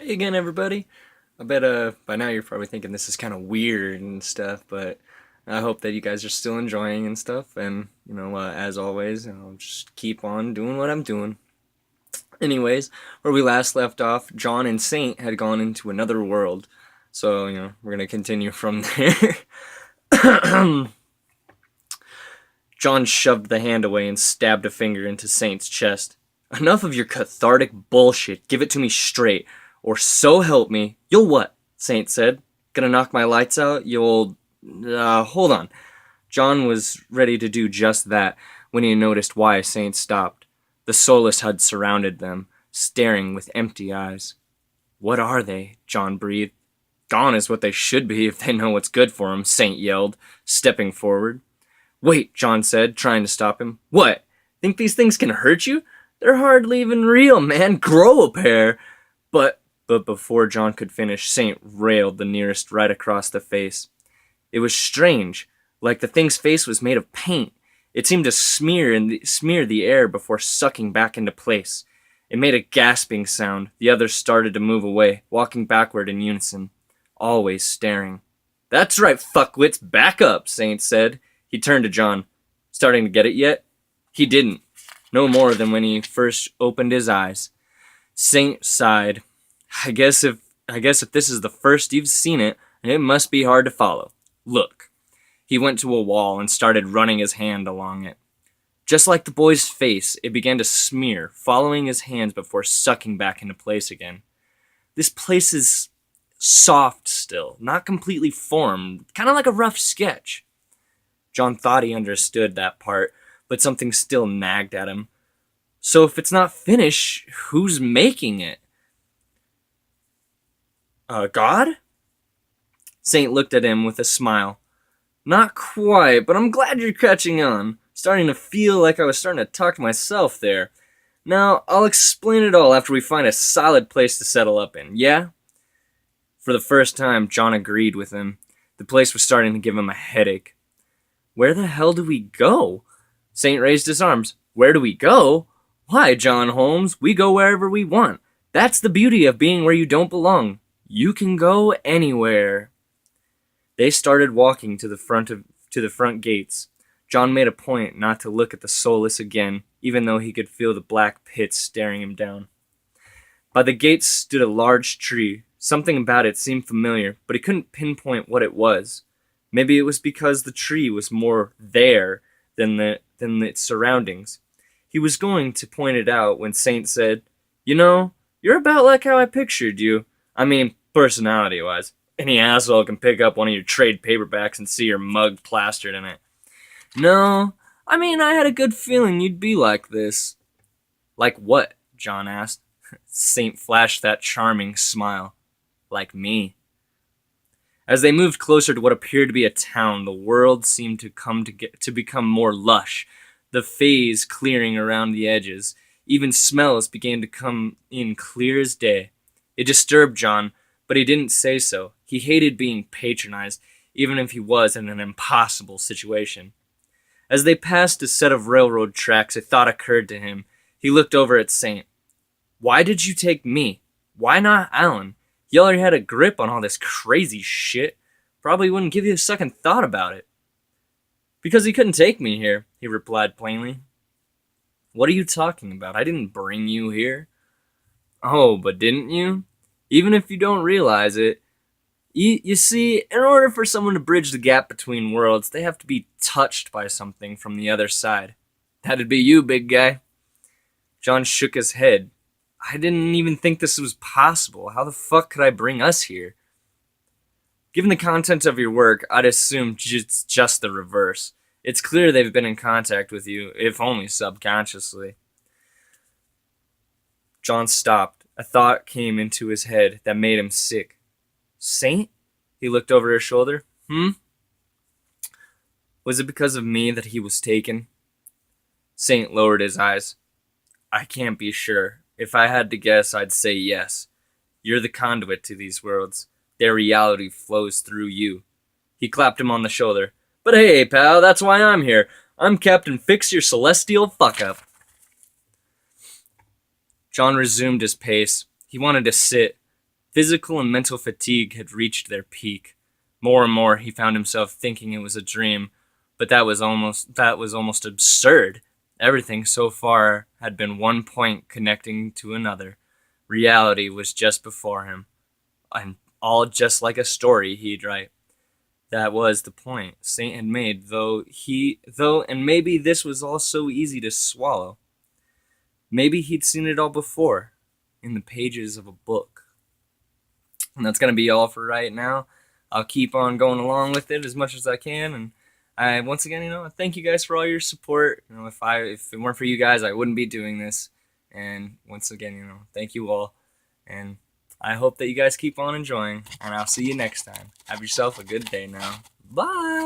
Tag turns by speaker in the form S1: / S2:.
S1: Hey again, everybody. I bet by now you're probably thinking this is kind of weird and stuff, but I hope that you guys are still enjoying and stuff. And as always, I'll just keep on doing what I'm doing. Anyways, where we last left off, John and Saint had gone into another world, so we're gonna continue from there. John shoved the hand away and stabbed a finger into Saint's chest. Enough of your cathartic bullshit. Give it to me straight. Or so help me. You'll what? Saint said. Gonna knock my lights out, you old... hold on. John was ready to do just that when he noticed why Saint stopped. The soulless had surrounded them, staring with empty eyes. What are they? John breathed. Gone is what they should be if they know what's good for them, Saint yelled, stepping forward. Wait, John said, trying to stop him. What? Think these things can hurt you? They're hardly even real, man. Grow a pair. But before John could finish, Saint railed the nearest right across the face. It was strange, like the thing's face was made of paint. It seemed to smear the air before sucking back into place. It made a gasping sound. The others started to move away, walking backward in unison, always staring. That's right, fuckwits, back up, Saint said. He turned to John. Starting to get it yet? He didn't. No more than when he first opened his eyes. Saint sighed. I guess if this is the first you've seen it, it must be hard to follow. Look. He went to a wall and started running his hand along it. Just like the boy's face, it began to smear, following his hands before sucking back into place again. This place is soft still, not completely formed, kind of like a rough sketch. John thought he understood that part, but something still nagged at him. So if it's not finished, who's making it? God? Saint looked at him with a smile. Not quite, but I'm glad you're catching on. Starting to feel like I was starting to talk to myself there. Now, I'll explain it all after we find a solid place to settle up in, yeah? For the first time, John agreed with him. The place was starting to give him a headache. Where the hell do we go? Saint raised his arms. Where do we go? Why, John Holmes, we go wherever we want. That's the beauty of being where you don't belong. You can go anywhere. They started walking to the front gates. John made a point not to look at the soulless again, even though he could feel the black pits staring him down. By the gates stood a large tree. Something about it seemed familiar, but he couldn't pinpoint what it was. Maybe it was because the tree was more there than its surroundings. He was going to point it out when Saint said, You know, you're about like how I pictured you. I mean, personality-wise. Any asshole can pick up one of your trade paperbacks and see your mug plastered in it. No, I mean, I had a good feeling you'd be like this. Like what? John asked. Saint flashed that charming smile. Like me. As they moved closer to what appeared to be a town, the world seemed to become more lush, the phase clearing around the edges. Even smells began to come in clear as day. It disturbed John, but he didn't say so. He hated being patronized, even if he was in an impossible situation. As they passed a set of railroad tracks, a thought occurred to him. He looked over at Saint. Why did you take me? Why not Alan? He already had a grip on all this crazy shit. Probably wouldn't give you a second thought about it. Because he couldn't take me here, he replied plainly. What are you talking about? I didn't bring you here. Oh, but didn't you? Even if you don't realize it. You see, in order for someone to bridge the gap between worlds, they have to be touched by something from the other side. That'd be you, big guy. John shook his head. I didn't even think this was possible. How the fuck could I bring us here? Given the content of your work, I'd assume it's just the reverse. It's clear they've been in contact with you, if only subconsciously. John stopped. A thought came into his head that made him sick. Saint? He looked over his shoulder. Was it because of me that he was taken? Saint lowered his eyes. I can't be sure. If I had to guess, I'd say yes. You're the conduit to these worlds. Their reality flows through you. He clapped him on the shoulder. But hey, pal, that's why I'm here. I'm Captain Fix Your Celestial Fuck-Up. John resumed his pace. He wanted to sit, Physical and mental fatigue had reached their peak. More and more he found himself thinking it was a dream, but that was almost absurd. Everything so far had been one point connecting to another. Reality was just before him, and all just like a story he'd write. That was the point Saint had made, and maybe this was all so easy to swallow. Maybe he'd seen it all before, in the pages of a book. And that's going to be all for right now. I'll keep on going along with it as much as I can, and once again, thank you guys for all your support. If it weren't for you guys, I wouldn't be doing this. And once again, thank you all, and I hope that you guys keep on enjoying, and I'll see you next time. Have yourself a good day now. Bye!